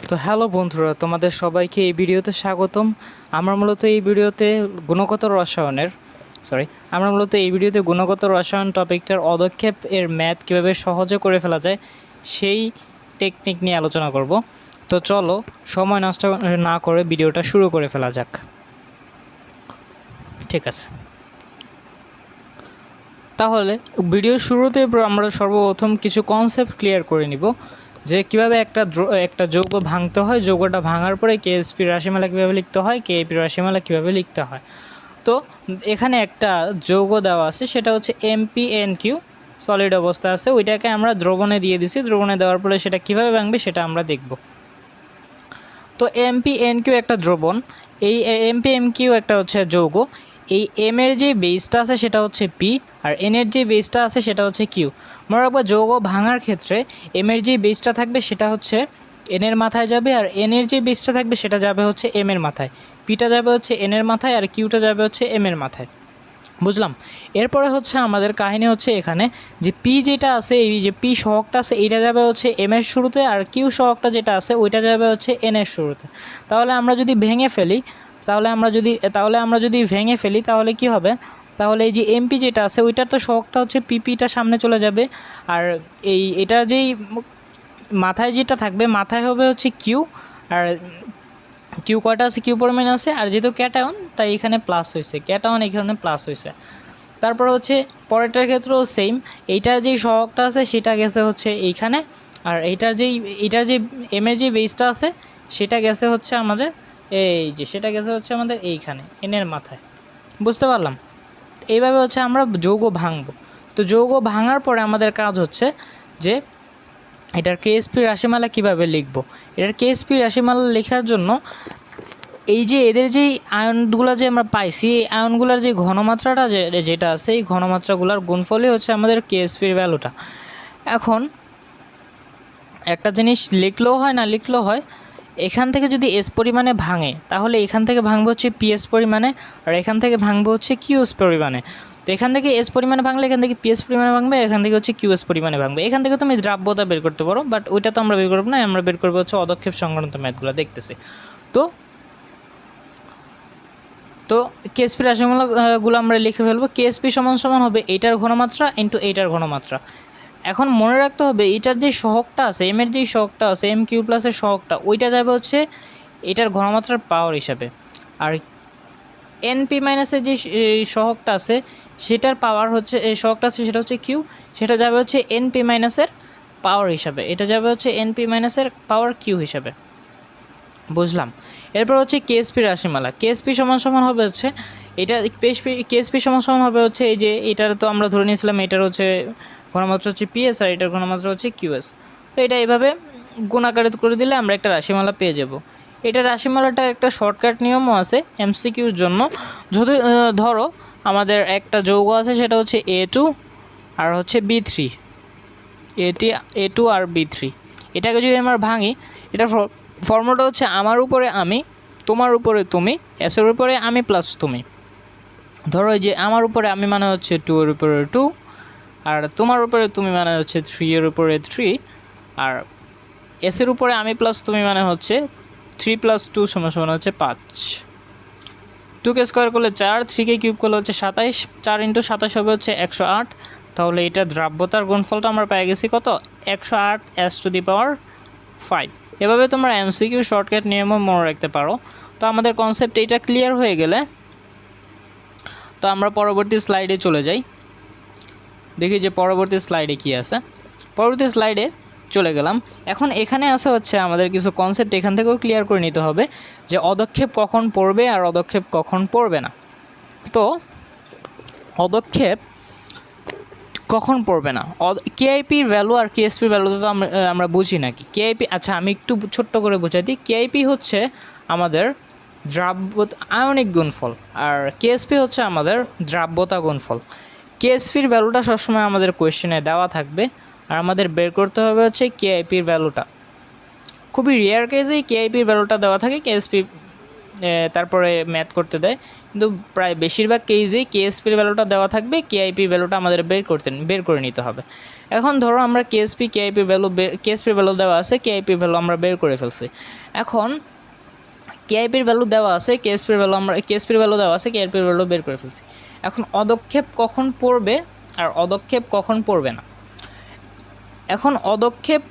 তো হ্যালো বন্ধুরা, তোমাদের সবাইকে এই ভিডিওতে স্বাগতম। আমরা মূলত এই ভিডিওতে গুণগত রসায়ন টপিকটার অদক্ষেপ এর ম্যাথ কীভাবে সহজে করে ফেলা যায় সেই টেকনিক নিয়ে আলোচনা করব। তো চলো সময় নষ্ট না করে ভিডিওটা শুরু করে ফেলা যাক। ঠিক আছে, তাহলে ভিডিও শুরুতে আমরা সর্বপ্রথম কিছু কনসেপ্ট ক্লিয়ার করে নিব যে কীভাবে একটা যৌগ ভাঙতে হয়, যৌগটা ভাঙার পরে কেএসপি রাশিমালা কীভাবে লিখতে হয়, কেএপি রাশিমালা কীভাবে লিখতে হয়। তো এখানে একটা যৌগ দেওয়া আছে, সেটা হচ্ছে এমপিএনকিউ, সলিড অবস্থা আছে, ওইটাকে আমরা দ্রবণে দিয়ে দিছি। দ্রবণে দেওয়ার পরে সেটা কীভাবে ভাঙবে সেটা আমরা দেখব। তো এমপিএনকিউ একটা দ্রবণ, এই এমপিএনকিউ একটা হচ্ছে যৌগ। এই এম এর যে বেসটা আছে সেটা হচ্ছে পি, আর এন এর যে বেসটা আছে সেটা হচ্ছে কিউ। মনে রাখবো যৌগ ভাঙার ক্ষেত্রে এম এর যে বেসটা থাকবে সেটা হচ্ছে এন এর মাথায় যাবে, আর এন এর যে বেসটা থাকবে সেটা যাবে হচ্ছে এম এর মাথায়, পিটা যাবে হচ্ছে এন এর মাথায়, আর কিউটা যাবে হচ্ছে এম এর মাথায়। বুঝলাম। এরপরে হচ্ছে আমাদের কাহিনী হচ্ছে এখানে যে পি যেটা আছে, এই যে পি সহগটা আছে এইটা যাবে হচ্ছে এম এর শুরুতে, আর কিউ সহগটা যেটা আছে ওইটা যাবে হচ্ছে এন এর শুরুতে। তাহলে আমরা যদি ভেঙে ফেলি তাহলে কি হবে, তাহলে এই যে এমপি যেটা আছে ওইটার তো সহগটা হচ্ছে পিপিটা সামনে চলে যাবে, আর এটা যেই মাথায় যেটা থাকবে মাথায় হবে হচ্ছে কিউ, আর কিউ কয়টা আছে, কিউ পরিমাণ আছে, আর যেহেতু ক্যাটায়ন তাই এখানে প্লাস হয়েছে, ক্যাটায়ন এখানে প্লাস হয়েছে। তারপর হচ্ছে পরেরটার ক্ষেত্রেও সেম, এইটার যেই সহগটা আছে সেটা গেছে হচ্ছে এইখানে, আর এইটার যে এম এর যে বেসটা আছে সেটা গেছে হচ্ছে আমাদের এইখানে এনের মাথায়। বুঝতে পারলাম। এইভাবে হচ্ছে আমরা যৌগ ভাঙব। তো যৌগ ভাঙার পরে আমাদের কাজ হচ্ছে যে এটার কেএসপি রাশিমালা কিভাবে লিখব। এটার কেএসপি রাশিমালা লেখার জন্য এই যে এদের যেই আয়নগুলো যে আমরা পাইছি, এই আয়নগুলোর যে ঘনমাত্রাটা যেটা আছে এই ঘনমাত্রাগুলোর গুণফলই হচ্ছে আমাদের কেএসপির ভ্যালুটা। এখন একটা জিনিস লিখলেও হয় না লিখলেও হয়, এখান থেকে যদি এস পরিমাণে ভাঙে তাহলে এখান থেকে ভাঙবে হচ্ছে পিএস পরিমাণে, আর এখান থেকে ভাঙবে হচ্ছে কিউএস পরিমাণে। তো এখান থেকে এস পরিমাণে ভাঙলে এখান থেকে পিএস পরিমাণে ভাঙবে, এখান থেকে হচ্ছে কিউএস পরিমাণে ভাঙবে। এখান থেকে তুমি দ্রাব্যতা বের করতে পারো, বাট ওইটা তো আমরা বের করবো না, আমরা বের করবো হচ্ছে অদক্ষেপ সংক্রান্ত ম্যাথগুলো দেখতেছি। তো কেএসপি রাশিমালাগুলো আমরা লিখে ফেলবো। কেএসপি সমান সমান হবে এইটার ঘনমাত্রা ইন্টু এইটার ঘনমাত্রা। এখন মনে রাখতে হবে এইটার যে সহগটা আছে, এম এর যেই সহগটা আছে, এম কিউ প্লাসের সহগটা ওইটা যাবে হচ্ছে এটার ঘনমাত্রার পাওয়ার হিসাবে, আর এনপি মাইনাসের যে সহগটা আছে সেটার পাওয়ার হচ্ছে, এই সহগটা আছে সেটা হচ্ছে কিউ, সেটা যাবে হচ্ছে এনপি মাইনাসের পাওয়ার হিসাবে, এটা যাবে হচ্ছে এনপি মাইনাসের পাওয়ার কিউ হিসাবে। বুঝলাম। এরপর হচ্ছে কেএসপি রাশিমালা। কেএসপি সমান সমান হবে হচ্ছে এটা, কেএসপি সমান সমান হবে হচ্ছে এই যে এটার তো আমরা ধরে নিয়েছিলাম এটার হচ্ছে ঘনমাত্রা হচ্ছে পিএস, আর এটার ঘনমাত্রা হচ্ছে কিউএস। তো এটা এইভাবে গুণাকারে করে দিলে আমরা একটা রাশিমালা পেয়ে যাব। এটা রাশিমালাটার একটা শর্টকাট নিয়মও আছে এমসিকিউর জন্য। যদি ধরো আমাদের একটা যৌগ আছে সেটা হচ্ছে A2 আর হচ্ছে B3, A2 আর B3, এটাকে যদি আমরা ভাঙি, এটা ফর্মুলাটা হচ্ছে আমার উপরে আমি, তোমার উপরে তুমি, এসের উপরে আমি প্লাস তুমি। ধরো এই যে আমার উপরে আমি মানে হচ্ছে 2 এর উপরে 2, আর তোমার উপরে তুমি মানে হচ্ছে 3 এর উপরে 3, আর এসের উপরে আমি প্লাস তুমি মানে হচ্ছে 3 + 2 সমান হচ্ছে 5। 2কে স্কোয়ার করলে 4, 3কে কিউব করলে হচ্ছে 27, 4 × 27 হবে হচ্ছে 108। তাহলে এটা দ্রাব্যতার গুণফলটা আমরা পেয়ে গেছি কত, 108 S⁵। এভাবে তোমরা এমসিকিউ শর্টকাট নিয়মও মনে রাখতে পারো। তো আমাদের কনসেপ্ট এইটা ক্লিয়ার হয়ে গেলে তো আমরা পরবর্তী স্লাইডে চলে যাই, দেখি যে পরবর্তী স্লাইডে কি আছে। পরবর্তী স্লাইডে চলে গেলাম। এখন এখানে আছে হচ্ছে আমাদের কিছু কনসেপ্ট এখান থেকেও ক্লিয়ার করে নিতে হবে যে অদক্ষেপ কখন পড়বে আর অদক্ষেপ কখন পড়বে না। তো অদক্ষেপ কখন পড়বে না, কেআইপির ভ্যালু আর কেএসপির ভ্যালু তো আমরা বুঝি নাকি। কেআইপি, আচ্ছা আমি একটু ছোট্ট করে বোঝাই দিই। কেআইপি হচ্ছে আমাদের আয়নিক গুণফল, আর কেএসপি হচ্ছে আমাদের দ্রাব্যতা গুণফল। কেএসপির ভ্যালুটা সবসময় আমাদের কোয়েশ্চেনে দেওয়া থাকবে, আর আমাদের বের করতে হবে হচ্ছে কেআইপির ভ্যালুটা। খুবই রেয়ার কেসেই কেআইপির ভ্যালুটা দেওয়া থাকে, কেএসপি তারপরে ম্যাথ করতে দেয়, কিন্তু প্রায় বেশিরভাগ কেসেই কেএসপির ভ্যালুটা দেওয়া থাকবে, কেআইপি ভ্যালুটা আমাদের বের করে নিতে হবে। এখন ধরো আমরা কেএসপির ভ্যালু দেওয়া আছে, কেআইপি ভ্যালু আমরা বের করে ফেলছি। এখন কেআইপির ভ্যালু দেওয়া আছে, কেএসপির ভ্যালু দেওয়া আছে, কেআইপির ভ্যালু বের করে ফেলছি। এখন অদক্ষেপ কখন পড়বে আর অদক্ষেপ কখন পড়বে না? এখন অদক্ষেপ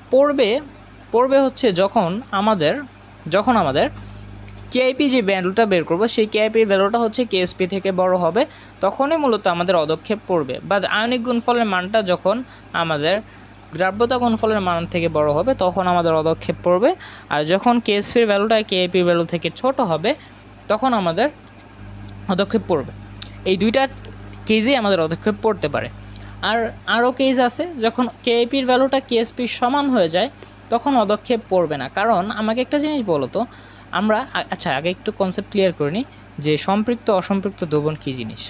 পড়বে হচ্ছে যখন আমাদের কেআইপি যে ভ্যালুটা বের করবো সেই কেআইপির ভ্যালুটা হচ্ছে কেএসপি থেকে বড় হবে, তখনই মূলত আমাদের অদক্ষেপ পড়বে। বা আয়নিক গুণফলের মানটা যখন আমাদের দ্রাব্যতা গুণফলের মান থেকে বড় হবে তখন আমাদের অদক্ষেপ পড়বে। আর যখন কেএসপির ভ্যালুটা কেআইপির ভ্যালু থেকে ছোট হবে তখন আমাদের অদক্ষেপ পড়বে। এই দুইটা কেসেই আমাদের অদক্ষেপ পড়তে পারে। আর আরও কেস আছে যখন কেআইপির ভ্যালুটা কেএসপির সমান হয়ে যায় তখন অদক্ষেপ পড়বে না। কারণ আমাকে একটা জিনিস বলো তো, আমরা আগে একটু কনসেপ্ট ক্লিয়ার করে নিই যে সম্পৃক্ত অসম্পৃক্ত দ্রবণ কী জিনিস।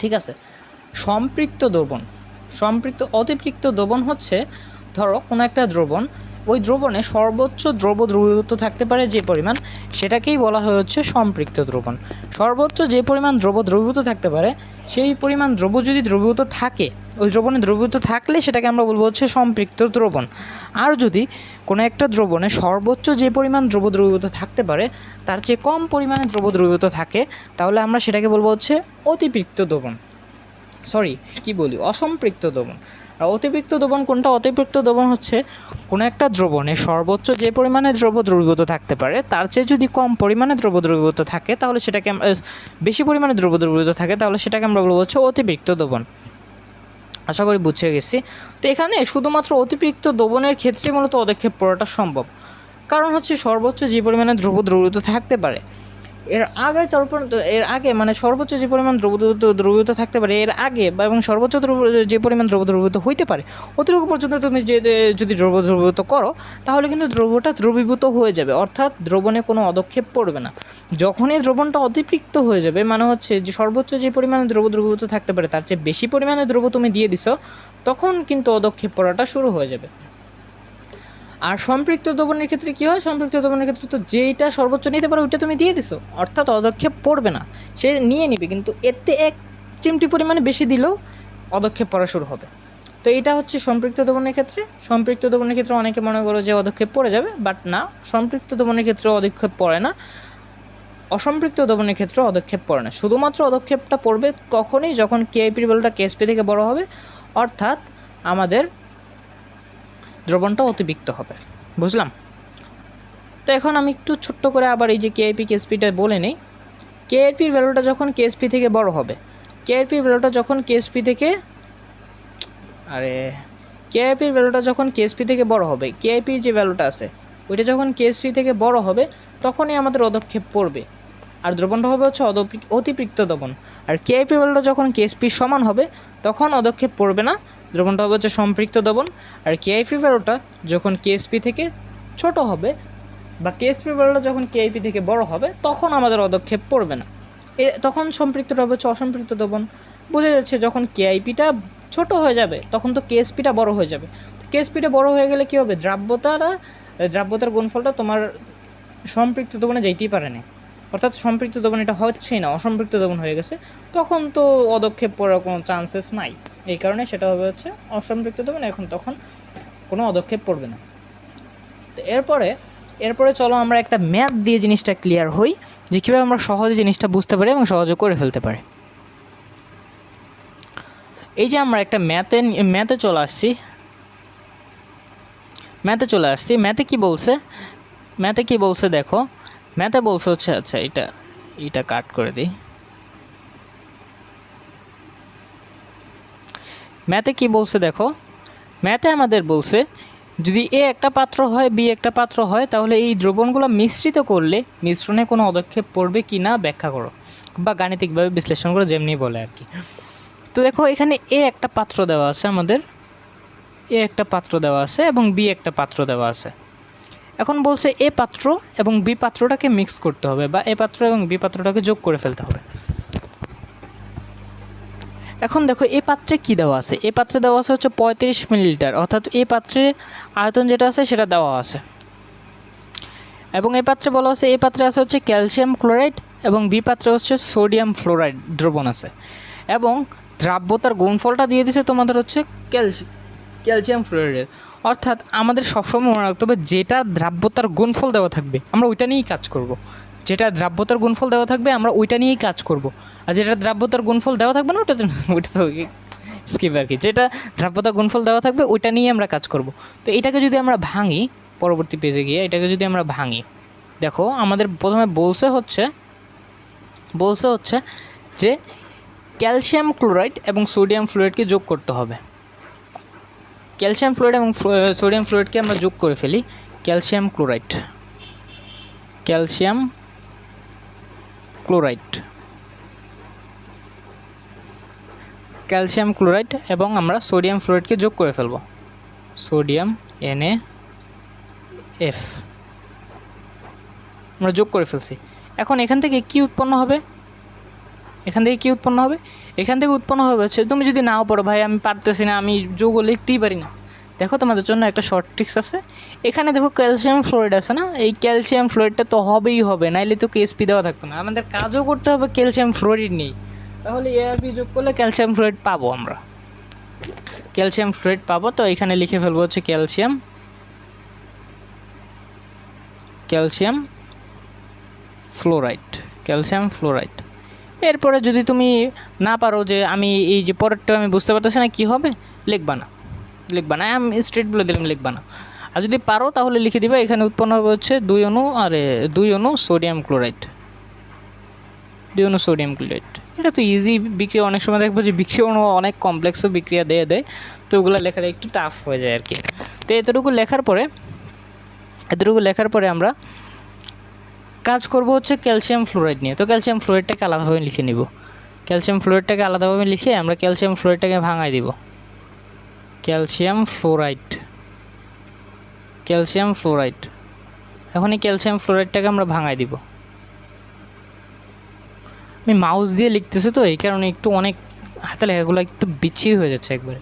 ঠিক আছে, অতিপৃক্ত দ্রবণ হচ্ছে, ধরো কোনো একটা দ্রবণ, ওই দ্রবণে সর্বোচ্চ দ্রবীভূত থাকতে পারে যে পরিমাণ, সেটাকেই বলা হয় হচ্ছে সম্পৃক্ত দ্রবণ। সর্বোচ্চ যে পরিমাণ দ্রবীভূত থাকতে পারে সেই পরিমাণ দ্রব্য যদি দ্রবীভূত থাকে, ওই দ্রবণে দ্রবীভূত থাকলে সেটাকে আমরা বলবো হচ্ছে সম্পৃক্ত দ্রবণ। আর যদি কোনো একটা দ্রবণে সর্বোচ্চ যে পরিমাণ দ্রবীভূত থাকতে পারে তার চেয়ে কম পরিমাণে দ্রবীভূত থাকে, তাহলে আমরা সেটাকে বলবো হচ্ছে অতিপৃক্ত দ্রবণ। অসম্পৃক্ত দ্রবণ। আর অতিপৃক্ত দ্রবণ কোনটা? অতিপৃক্ত দ্রবণ হচ্ছে কোনো একটা দ্রবণে সর্বোচ্চ যে পরিমাণে দ্রবীভূত থাকতে পারে তার চেয়ে যদি কম পরিমাণে দ্রবীভূত থাকে তাহলে সেটাকে বেশি পরিমাণে দ্রবীভূত থাকে তাহলে সেটাকে আমরা বলবো হচ্ছে অতিপৃক্ত দ্রবণ। আশা করি বুঝে গেছি। তো এখানে শুধুমাত্র অতিপৃক্ত দ্রবণের ক্ষেত্রে মূলত অদক্ষেপ পড়াটা সম্ভব, কারণ হচ্ছে সর্বোচ্চ যে পরিমাণে দ্রবীভূত থাকতে পারে এর আগে মানে সর্বোচ্চ যে পরিমাণ দ্রবীভূত থাকতে পারে এর আগে এবং সর্বোচ্চ যে পরিমাণ দ্রবীভূত হইতে পারে অতটুকু পর্যন্ত তুমি যদি দ্রবীভূত করো তাহলে কিন্তু দ্রব্যটা দ্রবীভূত হয়ে যাবে, অর্থাৎ দ্রবণে কোনো অদক্ষেপ পড়বে না। যখনই দ্রবণটা অতিপৃক্ত হয়ে যাবে মানে হচ্ছে যে সর্বোচ্চ যে পরিমাণে দ্রবীভূত থাকতে পারে তার চেয়ে বেশি পরিমাণে দ্রব্য তুমি দিয়ে দিছো, তখন কিন্তু অদক্ষেপ পড়াটা শুরু হয়ে যাবে। আর সম্পৃক্ত দ্রবণের ক্ষেত্রে কী হয়? সম্পৃক্ত দ্রবণের ক্ষেত্রে তো যেইটা সর্বোচ্চ নিতে পারে ওইটা তুমি দিয়ে দিছো, অর্থাৎ অদক্ষেপ পড়বে না, সে নিয়ে নিবে, কিন্তু এতে এক চিমটি পরিমাণে বেশি দিলেও অদক্ষেপ পড়া শুরু হবে। তো এইটা হচ্ছে সম্পৃক্ত দ্রবণের ক্ষেত্রে। সম্পৃক্ত দ্রবণের ক্ষেত্রে অনেকে মনে করো যে অদক্ষেপ পড়ে যাবে, বাট না, সম্পৃক্ত দ্রবণের ক্ষেত্রে অদক্ষেপ পড়ে না, অসম্পৃক্ত দ্রবণের ক্ষেত্রে অদক্ষেপ পড়ে না। শুধুমাত্র অদক্ষেপটা পড়বে কখনই যখন কেআইপির ভ্যালুটা কেএসপি থেকে বড় হবে, অর্থাৎ আমাদের দ্রবণটা অতিপৃক্ত হবে। বুঝলাম? তো এখন আমি একটু ছোট্ট করে আবার এই যে কেআইপি কেএসপিটা বলে নেই। কেআইপির ভ্যালুটা যখন কেএসপি থেকে বড় হবে, কেআইপির ভ্যালুটা যখন কেএসপি থেকে বড় হবে, কেআইপির যে ভ্যালুটা আছে ওইটা যখন কেএসপি থেকে বড় হবে তখনই আমাদের অদক্ষেপ পড়বে, আর দ্রবণটা হবে হচ্ছে অতিপৃক্ত দ্রবণ। আর কেআইপি ভ্যালুটা যখন কেএসপির সমান হবে তখন অদক্ষেপ পড়বে না, দ্রবণটা হবে হচ্ছে সম্পৃক্ত দ্রবণ। আর কেআইপি ভ্যালুটা যখন কেএসপি থেকে ছোট হবে বা কেএসপি ভ্যালুটা যখন কেআইপি থেকে বড় হবে তখন আমাদের অদক্ষেপ পড়বে না, তখন সম্পৃক্তটা হবে হচ্ছে অসম্পৃক্ত দ্রবণ। বোঝা যাচ্ছে? যখন কেআইপিটা ছোট হয়ে যাবে তখন তো কেএসপিটা বড় হয়ে যাবে। তো কেএসপিটা বড় হয়ে গেলে কী হবে? দ্রাব্যতার গুণফলটা তোমার সম্পৃক্ত দ্রবণে যেতেই পারে না, অর্থাৎ সম্পৃক্ত দ্রবণ এটা হচ্ছেই না, অসম্পৃক্ত দ্রবণ হয়ে গেছে, তখন তো অদক্ষেপ পড়ার কোনো চান্সেস নাই। এই কারণে সেটা হবে হচ্ছে অসম্পৃক্ত দ্রবণ, তখন কোনো অদক্ষেপ পড়বে না। তো এরপরে চলো আমরা একটা ম্যাথ দিয়ে জিনিসটা ক্লিয়ার হই যে কীভাবে আমরা সহজে জিনিসটা বুঝতে পারি এবং সহজে করে ফেলতে পারি। এই যে আমরা একটা ম্যাথে চলে আসছি। ম্যাথে কি বলছে দেখো, ম্যাথে বলছে হচ্ছে, আচ্ছা এটা কাট করে দিই। ম্যাথে কি বলছে দেখো, ম্যাথে আমাদের বলছে যদি এ একটা পাত্র হয় বি একটা পাত্র হয় তাহলে এই দ্রবণগুলো মিশ্রিত করলে মিশ্রণে কোনো অদক্ষেপ পড়বে কি না ব্যাখ্যা করো, বা গাণিতিকভাবে বিশ্লেষণ করে যেমনি বলে আর কি। তো দেখো এখানে এ একটা পাত্র দেওয়া আছে, আমাদের এ একটা পাত্র দেওয়া আছে এবং বি একটা পাত্র দেওয়া আছে। এখন বলছে এ পাত্র এবং বি পাত্রটাকে মিক্স করতে হবে, বা এ পাত্র এবং বি পাত্রটাকে যোগ করে ফেলতে হবে। এখন দেখো এ পাত্রে কি দেওয়া আছে, এ পাত্রে দেওয়া আছে হচ্ছে 35 মিলিলিটার, অর্থাৎ এ পাত্রের আয়তন যেটা আছে সেটা দেওয়া আছে। এবং এই পাত্রে বলা হচ্ছে এই পাত্রে আছে হচ্ছে ক্যালসিয়াম ক্লোরাইড এবং বি পাত্রে হচ্ছে সোডিয়াম ফ্লোরাইড দ্রবণ আছে। এবং দ্রাব্যতার গুণফলটা দিয়ে দিছে তোমাদের হচ্ছে ক্যালসিয়াম ফ্লোরাইডের। অর্থাৎ আমাদের সবসময় মনে রাখতে হবে যেটা দ্রাব্যতার গুণফল দেওয়া থাকবে আমরা ওইটা নিয়েই কাজ করব। যেটা দ্রাব্যতার গুণফল দেওয়া থাকবে আমরা ওইটা নিয়েই কাজ করব। আর যেটা দ্রাব্যতার গুণফল দেওয়া থাকবে না ওটা তো স্কিপ আর কি। যেটা দ্রাব্যতার গুণফল দেওয়া থাকবে ওইটা নিয়ে আমরা কাজ করব। তো এটাকে যদি আমরা ভাঙি, পরবর্তী পেজে গিয়ে এটাকে যদি আমরা ভাঙি, দেখো আমাদের প্রথমে বলছে হচ্ছে যে ক্যালসিয়াম ক্লোরাইড এবং সোডিয়াম ফ্লোরাইডকে যোগ করতে হবে। ক্যালসিয়াম ফ্লোরাইড এবং সোডিয়াম ফ্লোরাইডকে আমরা যোগ করে ফেলি। ক্যালসিয়াম ক্লোরাইড এবং আমরা সোডিয়াম ফ্লোরাইডকে যোগ করে ফেলব। সোডিয়াম NaF আমরা যোগ করে ফেলছি। এখন এখান থেকে কি উৎপন্ন হবে? এখান থেকে উৎপন্ন হবে হচ্ছে, তুমি যদি নাও পড়ো ভাই আমি পারতেছি না, আমি যোগ লিখতেই পারি না, দেখো তোমাদের জন্য একটা শর্ট ট্রিক্স আছে। এখানে দেখো ক্যালসিয়াম ফ্লোরাইড আছে না, এই ক্যালসিয়াম ফ্লোরাইডটা তো হবেই হবে, নাইলে তো KSP দেওয়া থাকতো না। আমাদের কাজও করতে হবে ক্যালসিয়াম ফ্লোরাইড নেই, তাহলে ARB যোগ করলে ক্যালসিয়াম ফ্লোরাইড পাবো আমরা। তো এখানে লিখে ফেলবো হচ্ছে ক্যালসিয়াম ফ্লোরাইড। এরপরে যদি তুমি না পারো যে আমি এই যে পরেরটা আমি বুঝতে পারতেছি না কী হবে, লিখবা না, আমি স্ট্রেট বলে দিলাম লিখবা না। আর যদি পারো তাহলে লিখে দিবা এখানে উৎপন্ন হবে হচ্ছে 2 অণু সোডিয়াম ক্লোরাইড। এটা তো ইজি বিক্রিয়া। অনেক সময় দেখবো যে বিক্রিয়া অণু অনেক কমপ্লেক্সও বিক্রিয়া দেয়, তো ওগুলো লেখাটা একটু টাফ হয়ে যায় আর কি। তো এতটুকু লেখার পরে আমরা কাজ করব হচ্ছে ক্যালসিয়াম ফ্লোরাইড নিয়ে। তো ক্যালসিয়াম ফ্লোরাইডটাকে আলাদাভাবে লিখে নিব। আমরা ক্যালসিয়াম ফ্লোরাইডটাকে ভাঙাই দিব। Calcium fluoride. এখন এই ক্যালসিয়াম ফ্লোরাইডটাকে আমরা ভাঙাই দিব। আমি মাউস দিয়ে লিখতেছি তো এই কারণে একটু অনেক হাতে লেখাগুলো একটু বিচ্ছিরি হয়ে যাচ্ছে একবারে।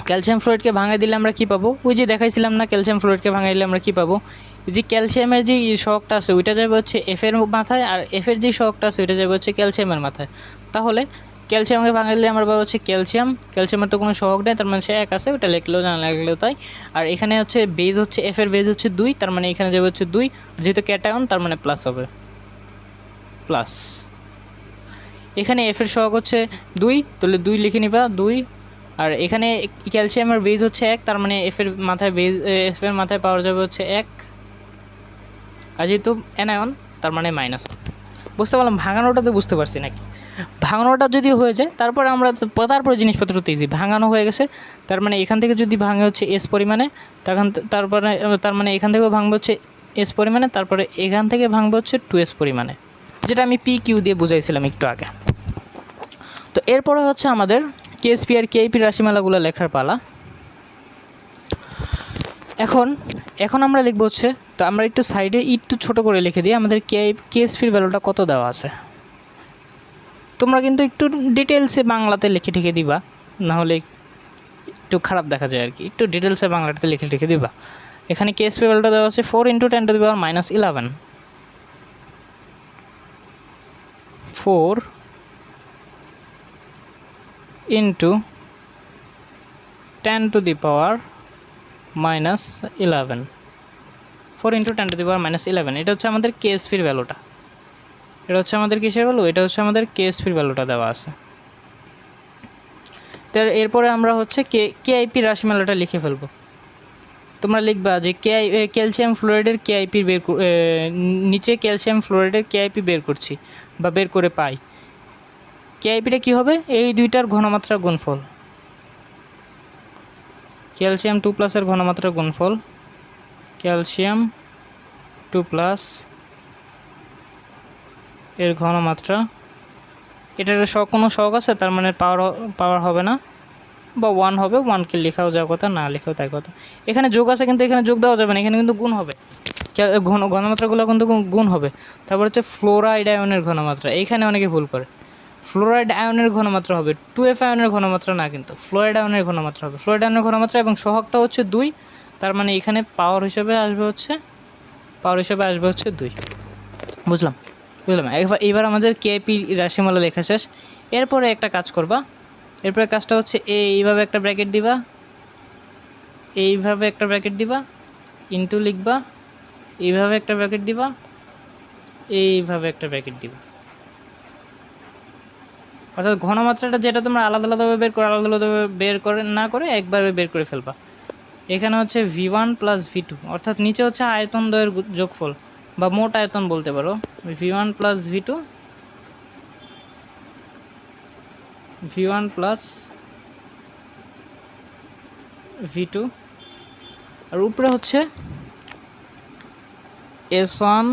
ক্যালসিয়াম ফ্লোরাইডকে ভাঙাই দিলে আমরা কী পাবো? ওই যে দেখাইছিলাম না, ক্যালসিয়াম ফ্লোরাইডকে ভাঙাই দিলে আমরা কী পাবো? যে ক্যালসিয়ামের যে সহগটা আছে ওইটা যাবে হচ্ছে F-এর মাথায়, আর F-এর যে সহগটা আছে ওইটা যাবে হচ্ছে ক্যালসিয়ামের মাথায়। তাহলে ক্যালসিয়ামকে ভাঙাই দিলে আমরা পাবো হচ্ছে ক্যালসিয়ামের তো কোনো সহগ নেই, তার মানে সে 1 আছে, ওটা লিখলেও না লিখলেও তাই। আর এখানে হচ্ছে বেজ হচ্ছে F-এর বেজ হচ্ছে 2, তার মানে এখানে যাবে হচ্ছে 2, যেহেতু ক্যাটায়ন তার মানে প্লাস হবে, প্লাস। এখানে F-এর সহগ হচ্ছে 2, তাহলে 2 লিখে নিবা 2। আর এখানে ক্যালসিয়ামের বেজ হচ্ছে 1, তার মানে F-এর মাথায় পাওয়া যাবে হচ্ছে 1, আর যেহেতু অ্যানায়ন তার মানে মাইনাস। বুঝতে পারলাম? ভাঙানোটা তো বুঝতে পারছি নাকি? ভাঙানোটা যদি হয়ে যায় তারপরে জিনিসপত্র তো ইজি। ভাঙানো হয়ে গেছে, তার মানে এখান থেকে যদি ভাঙে হচ্ছে S পরিমাণে, তার মানে এখান থেকেও ভাঙবে হচ্ছে S পরিমাণে, তারপরে এখান থেকে ভাঙবে হচ্ছে 2S পরিমাণে, যেটা আমি PQ দিয়ে বুঝাইছিলাম একটু আগে। তো এরপরে হচ্ছে আমাদের KSP আর KIP রাশিমালাগুলো লেখার পালা। এখন আমরা লিখব হচ্ছে, তো আমরা একটু সাইডে একটু ছোট করে লিখে দিই আমাদের KSPর ভ্যালুটা কত দেওয়া আছে। তোমরা কিন্তু একটু ডিটেলসে বাংলাতে লিখে ঠেকে দিবা, নাহলে একটু খারাপ দেখা যায় আর কি। একটু ডিটেলসে বাংলাতে লিখে ঠেকে দিবা। এখানে KSP ভ্যালুটা দেওয়া আছে 4 × 10⁻11, 4 × 10⁻11, 4 × 10⁻11। এটা হচ্ছে আমাদের KSPর ভ্যালুটা। এটা হচ্ছে আমাদের কিসের ভ্যালু? এটা হচ্ছে আমাদের KSPর ভ্যালুটা দেওয়া আছে। তো এরপরে আমরা হচ্ছে KIP রাশিমালাটা লিখে ফেলবো। তোমরা লিখবা যে ক্যালসিয়াম ফ্লোরাইডের KIP নিচে ক্যালসিয়াম ফ্লোরাইডের KIP বের করছি বা বের করে পাই। KIPটা কী হবে? এই দুইটার ঘনমাত্রার গুণফল, ক্যালসিয়াম 2+ ঘনমাত্রার গুণফল, ক্যালসিয়াম 2+ এর ঘনমাত্রা। এটার কোনো সহগ আছে, তার মানে পাওয়ার হবে না, বা 1 হবে। 1কে লেখাও যাওয়ার কথা, না লেখাও তাই কথা। এখানে যোগ আছে কিন্তু এখানে যোগ দেওয়া যাবে না, এখানে কিন্তু গুণ হবে। ঘনমাত্রাগুলো কিন্তু গুণ হবে। তারপর হচ্ছে ফ্লোরাইড আয়নের ঘনমাত্রা। এইখানে অনেকে ভুল করে, ফ্লোরাইড আয়নের ঘনমাত্রা হবে 2F আয়নের ঘনমাত্রা না, কিন্তু ফ্লোরাইড আয়নের ঘনমাত্রা হবে। ফ্লোরাইড আয়নের ঘনমাত্রা এবং সহগটা হচ্ছে 2, তার মানে এখানে পাওয়ার হিসেবে আসবে হচ্ছে পাওয়ার হিসেবে আসবে হচ্ছে 2। বুঝলাম। এবার আমাদের কেপি রাশিমালা লেখা শেষ। এরপরে একটা কাজ করবা, এরপরে কাজটা হচ্ছে এইভাবে একটা ব্র্যাকেট দিবা, এইভাবে একটা ব্র্যাকেট দিবা, ইনটু লিখবা, এইভাবে একটা ব্র্যাকেট দিবা, এইভাবে একটা ব্র্যাকেট দিবা। অর্থাৎ ঘনমাত্রাটা যেটা তোমরা আলাদা আলাদাভাবে বের করে না করে একবারে বের করে ফেলবা। এখানে হচ্ছে V1 প্লাস V2, অর্থাৎ নিচে হচ্ছে আয়তন দ্বয়ের যোগফল বা মোট আয়তন বলতে পারো। V1 plus V2, V1 plus V2, আর উপরে হচ্ছে S1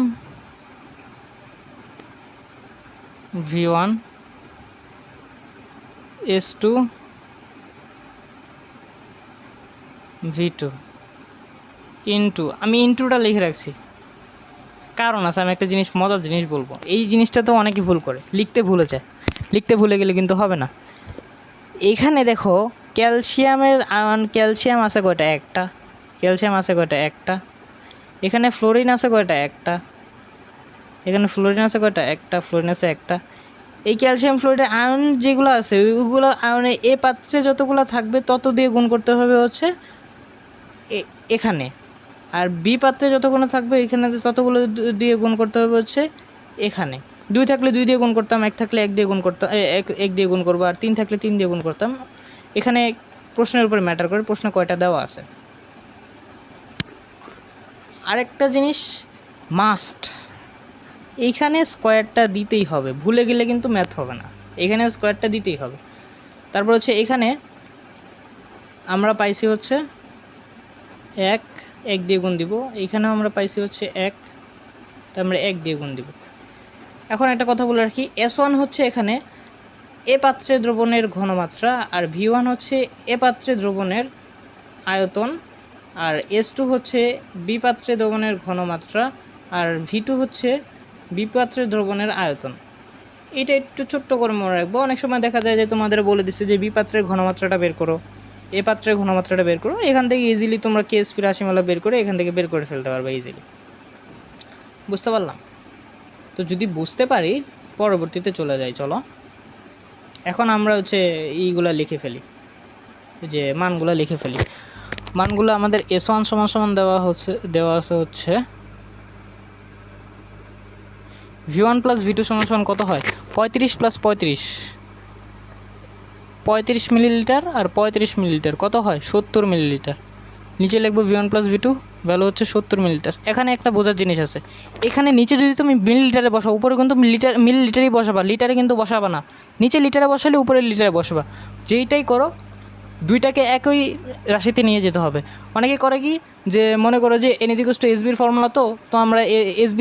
V1 S2 V2 into, আমি ইন্টুটা লিখে রাখছি কারণ আছে, আমি একটা জিনিস মজার জিনিস বলবো। এই জিনিসটা তো অনেকে ভুল করে, লিখতে ভুলে যায়, লিখতে ভুলে গেলে কিন্তু হবে না। এখানে দেখো ক্যালসিয়ামের আয়ন, ক্যালসিয়াম আছে কয়টা? একটা। ক্যালসিয়াম আছে কয়টা? একটা। এখানে ফ্লোরিন আছে কয়টা? একটা। এখানে ফ্লোরিন আছে কয়টা? একটা। ফ্লোরিন আছে একটা। এই ক্যালসিয়াম ফ্লোরাইডের আয়ন যেগুলো আছে ওইগুলো আয়নে এ পাত্রে যতগুলো থাকবে তত দিয়ে গুণ করতে হবে হচ্ছে এখানে, আর বি পাত্রে যতগুলো থাকবে এখানে ততগুলো দিয়ে গুণ করতে হবে হচ্ছে এখানে। 2 থাকলে 2 দিয়ে গুণ করতাম, 1 থাকলে 1 দিয়ে গুণ করতাম, 1 দিয়ে গুণ করবো, আর 3 থাকলে 3 দিয়ে গুণ করতাম। এখানে প্রশ্নের উপরে ম্যাটার করে প্রশ্ন কয়টা দেওয়া আছে। আরেকটা জিনিস মাস্ট, এইখানে স্কোয়ারটা দিতেই হবে, ভুলে গেলে কিন্তু ম্যাথ হবে না। এখানে স্কোয়ারটা দিতেই হবে। তারপর হচ্ছে এখানে আমরা পাইছি হচ্ছে 1 দিয়ে গুণ দিব, এইখানেও আমরা পাইছি হচ্ছে 1, তো আমরা 1 দিয়ে গুণ দিব। এখন একটা কথা বলে রাখি, S1 হচ্ছে এখানে এ পাত্রে দ্রবণের ঘনমাত্রা, আর V1 হচ্ছে এ পাত্রে দ্রবণের আয়তন, আর S2 হচ্ছে বি পাত্রে দ্রবণের ঘনমাত্রা, আর V2 হচ্ছে বি পাত্রে দ্রবণের আয়তন। এটা একটু ছোট্ট করে মনে রাখবো। অনেক সময় দেখা যায় যে তোমাদের বলে দিচ্ছে যে বি পাত্রের ঘনমাত্রাটা বের করো, এ পাত্রের ঘনমাত্রাটা বের করো। এখান থেকে ইজিলি তোমরা কেএসপি রাশিমালা বের করে এখান থেকে বের করে ফেলতে পারবে ইজিলি। বুঝতে পারলাম? তো যদি বুঝতে পারি পরবর্তীতে চলে যাই। চলো এখন আমরা হচ্ছে এইগুলা লিখে ফেলি, যে মানগুলো লিখে ফেলি। মানগুলো আমাদের S1 সমান সমান দেওয়া আছে হচ্ছে V1 প্লাস V2 সমান সমান কত হয়? 35 প্লাস 35 মিলিলিটার, আর 35 মিলিলিটার কত হয়? 70 মিলিলিটার। নিচে লিখবো V1 প্লাস V2 ভ্যালু হচ্ছে 70 মিলিলিটার। এখানে একটা বোঝার জিনিস আছে, এখানে নিচে যদি তুমি মিলিলিটারে বসাও, উপরে কিন্তু মিলিলিটারই বসাবা, লিটারে কিন্তু বসাবা না। নিচে লিটারে বসালে উপরে লিটারে বসাবা। যেইটাই করো দুইটাকে একই রাশিতে নিয়ে যেতে হবে। অনেকে করে কি, যে মনে করো যে N=SBর ফর্মুলা, তো আমরা SB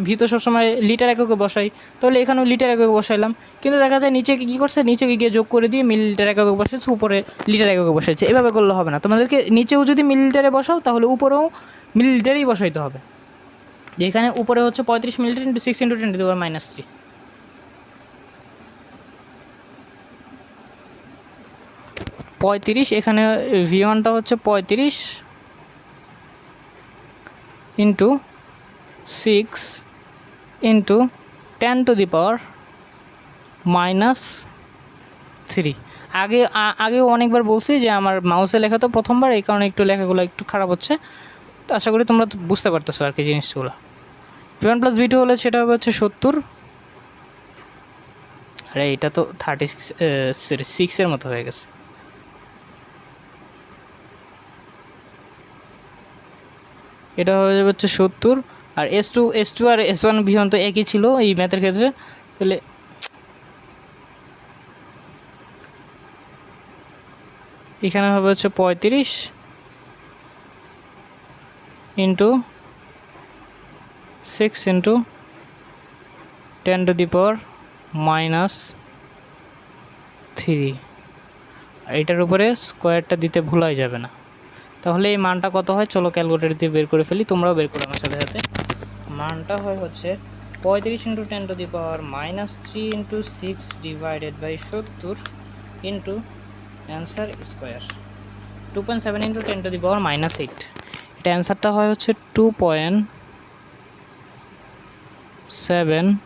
ভিতে সবসময় লিটার এককে বসাই, তাহলে এখানেও লিটার এককে বসাইলাম। কিন্তু দেখা যায় নিচে কী করছে, নিচে গিয়ে যোগ করে দিয়ে মিলিলিটার এককে বসেছে, উপরে লিটার এককে বসাইছে। এভাবে করলে হবে না, তোমাদেরকে নিচেও যদি মিলিলিটারে বসাও তাহলে উপরেও মিলিলিটারেই বসাইতে হবে। যেখানে উপরে হচ্ছে 35 মিলিলিটার × 6 × 10⁻³ 35। এখানে V1টা হচ্ছে 35 × 6 × 10⁻³ আগেও অনেকবার বলছি যে আমার মাউসে লেখা তো প্রথমবার, এই কারণে একটু লেখাগুলো একটু খারাপ হচ্ছে। তো আশা করি তোমরা বুঝতে পারতেছো আর কি জিনিসগুলো। V1 প্লাস V2 হলে সেটা হবে হচ্ছে 70। আরে এটা তো 36 মতো হয়ে গেছে। এটা হয়ে যাবে হচ্ছে 70, আর S2 আর S1 V1 তো একই ছিল এই ম্যাথের ক্ষেত্রে। তাহলে এখানে হবে হচ্ছে 35 × 6 × 10⁻³ আর এটার উপরে স্কোয়ারটা দিতে ভুলাই যাবে না। তাহলে এই মানটা কত হয় চলো ক্যালকুলেটর দিয়ে বের করে ফেলি, তোমরাও বের করো আমার সাথে সাথে। মানটা হয় হচ্ছে 35 × 10⁻³ × 6 / 70 অ্যান্সার স্কোয়ার 2.7 × 10⁻⁸। এটা অ্যান্সারটা হয় হচ্ছে 2.7 7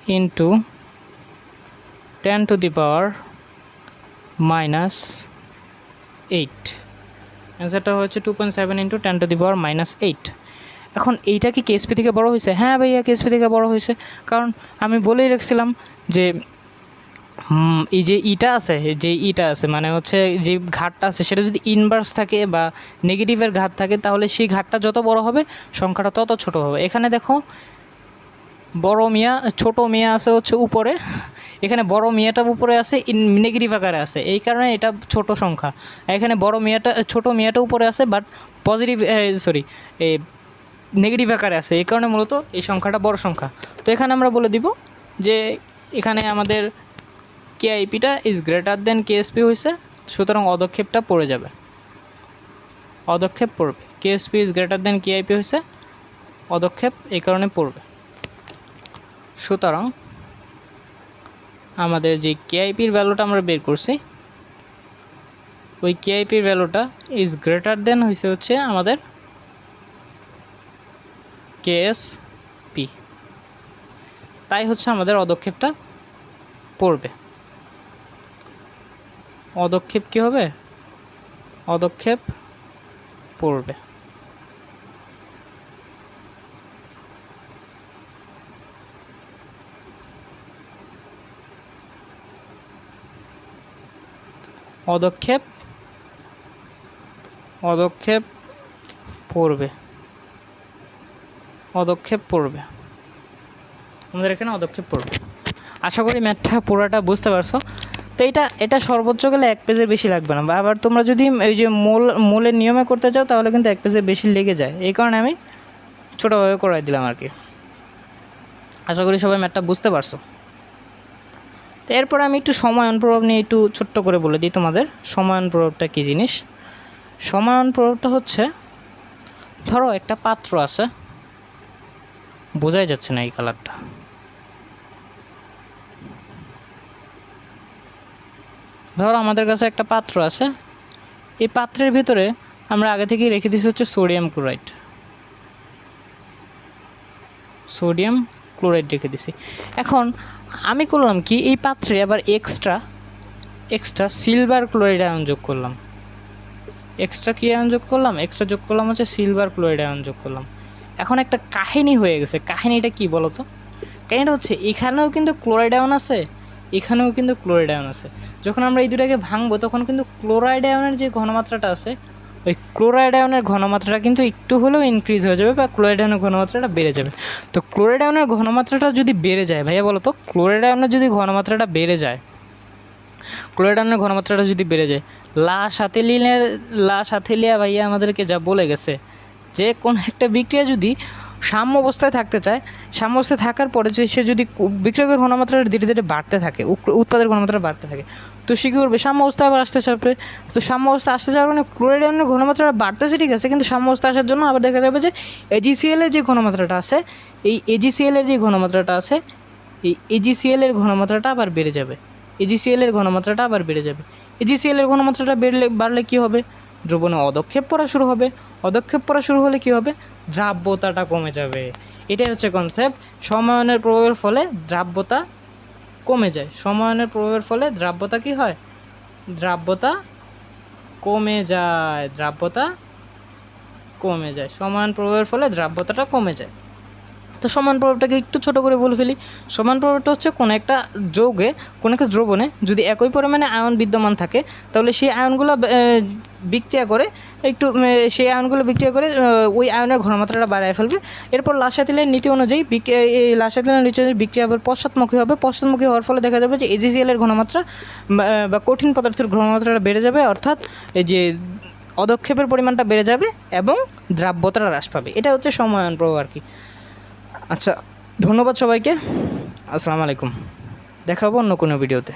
into 10 to the power minus 8। অ্যান্সারটা হচ্ছে 2.7 into 10 to the power minus 8। এখন এইটা কি কেএসপি থেকে বড় হয়েছে? হ্যাঁ ভাইয়া, কেএসপি থেকে বড় হয়েছে, কারণ আমি বলেই রাখছিলাম যে এই যে ইটা আছে মানে হচ্ছে যে ঘাতটা আছে সেটা যদি ইনভার্স থাকে বা নেগেটিভের ঘাত থাকে তাহলে সেই ঘাতটা যত বড় হবে সংখ্যাটা তত ছোট হবে। এখানে দেখো ছোট মিয়া আছে হচ্ছে উপরে, এখানে বড় মিয়াটা উপরে আছে নেগেটিভ আকারে আছে, এই কারণে এটা ছোট সংখ্যা। এখানে ছোট মিয়াটা উপরে আছে বাট পজিটিভ নেগেটিভ আকারে আছে, এই কারণে মূলত এই সংখ্যাটা বড় সংখ্যা। তো এখানে আমরা বলে দিব যে এখানে আমাদের কেআইপিটা ইজ গ্রেটার দেন কেএসপি হয়েছে, সুতরাং অদক্ষেপটা পড়ে যাবে, অদক্ষেপ পড়বে। KSP is greater than KIP হয়েছে, অদক্ষেপ এই কারণে পড়বে। সুতরাং আমাদের যে কেআইপির ভ্যালুটা আমরা বের করছি ওই কেআইপির ভ্যালুটা ইজ গ্রেটার দেন হচ্ছে আমাদের কেএসপি, তাই হচ্ছে আমাদের অদক্ষেপটা পড়বে। অদক্ষেপ কি হবে? অদক্ষেপ পড়বে। অদক্ষেপ পড়বে, অদক্ষেপ পড়বে, আমাদের এখানে অদক্ষেপ পড়বে। আশা করি ম্যাথটা পুরোটা বুঝতে পারছো। তো এটা সর্বোচ্চ গেলে 1 পেজের বেশি লাগবে না, বা আবার তোমরা যদি এই যে মোলের নিয়মে করতে চাও তাহলে কিন্তু 1 পেজের বেশি লেগে যায়, এই কারণে আমি ছোটোভাবে করাই দিলাম আর কি। আশা করি সবাই ম্যাথটা বুঝতে পারছো। তো এরপর আমি একটু সময়ন প্রভাব নিয়ে একটু ছোট্ট করে বলে দিই তোমাদের। সময়ন প্রভাবটা কী জিনিস? সময়ন প্রভাবটা হচ্ছে, ধরো একটা পাত্র আছে, বোঝাই যাচ্ছে না এই কালারটা, ধরো আমাদের কাছে একটা পাত্র আছে, এই পাত্রের ভিতরে আমরা আগে থেকেই রেখে দিচ্ছি হচ্ছে সোডিয়াম ক্লোরাইড রেখে দিছি। এখন আমি করলাম কি, এই পাত্রে আবার এক্সট্রা সিলভার ক্লোরাইড আয়ন যোগ করলাম। এক্সট্রা যোগ করলাম হচ্ছে সিলভার ক্লোরাইড আয়ন যোগ করলাম। এখন একটা কাহিনী হয়ে গেছে। কাহিনীটা কি বলো তো? কাহিনীটা হচ্ছে এখানেও কিন্তু ক্লোরাইড আয়ন আছে, এখানেও কিন্তু ক্লোরাইড আয়ন আছে। যখন আমরা এই দুটাকে ভাঙবো তখন কিন্তু ক্লোরাইড আয়নের যে ঘনমাত্রাটা আছে ওই ক্লোরাইড আয়নের ঘনমাত্রাটা কিন্তু একটু হলেও ইনক্রিজ হয়ে যাবে, বা ক্লোরাইড আয়নের ঘনমাত্রাটা বেড়ে যাবে। তো ক্লোরাইড আয়নের ঘনমাত্রাটা যদি বেড়ে যায়, ভাইয়া বলো তো, ক্লোরাইড আয়নের যদি ঘনমাত্রাটা বেড়ে যায়, লা সাথেলিয়া ভাইয়া আমাদেরকে যা বলে গেছে যে কোন একটা বিক্রিয়া যদি সাম্য অবস্থায় থাকতে চায়, সাম্য অবস্থায় থাকার পরে সে যদি বিক্রিয়কের ঘনমাত্রাটা ধীরে ধীরে বাড়তে থাকে, উৎপাদের ঘনমাত্রা বাড়তে থাকে, তো সে কী করবে? সাম্য অবস্থায় আবার আসতে চাপবে। তো সাম্য অবস্থায় আসতে যাওয়ার কারণে ক্লোরাইড আয়নের ঘনমাত্রাটা বাড়তেছে, ঠিক আছে, কিন্তু সাম্য অবস্থায় আসার জন্য আবার দেখা যাবে যে AgCl এর যে ঘনমাত্রাটা আছে, এই AgCl এর ঘনমাত্রাটা আবার বেড়ে যাবে। AgCl এর ঘনমাত্রাটা বাড়লে কী হবে? দ্রবণে অদক্ষেপ পড়া শুরু হবে। অদক্ষেপ পড়া শুরু হলে কী হবে? দ্রাব্যতাটা কমে যাবে। এটাই হচ্ছে কনসেপ্ট। সময়নের প্রভাবের ফলে দ্রাব্যতা কমে যায়। সময়নের প্রভাবের ফলে দ্রাব্যতা কী হয়? দ্রাব্যতা কমে যায়। সময়ন প্রভাবের ফলে দ্রাব্যতাটা কমে যায়। তো সমান প্রভাবটাকে একটু ছোট করে বলে ফেলি। সমান প্রভাবটা হচ্ছে কোনো একটা দ্রবণে যদি একই পরিমাণে আয়ন বিদ্যমান থাকে তাহলে সেই আয়নগুলো বিক্রিয়া করে ওই আয়নের ঘনমাত্রাটা বাড়ায় ফেলবে। এরপর লাসাতিলের নীতি অনুযায়ী বিক্রিয়া আবার পশ্চাৎমুখী হবে। পশ্চাৎমুখী হওয়ার ফলে দেখা যাবে যে AgCl এর ঘনমাত্রা বা কঠিন পদার্থের ঘনমাত্রাটা বেড়ে যাবে, অর্থাৎ এই যে অদক্ষেপের পরিমাণটা বেড়ে যাবে এবং দ্রাব্যতাটা হ্রাস পাবে। এটা হচ্ছে সময়ন প্রভাব আর কি। আচ্ছা, ধন্যবাদ সবাইকে। আসসালামু আলাইকুম। দেখা হবে অন্য কোনো ভিডিওতে।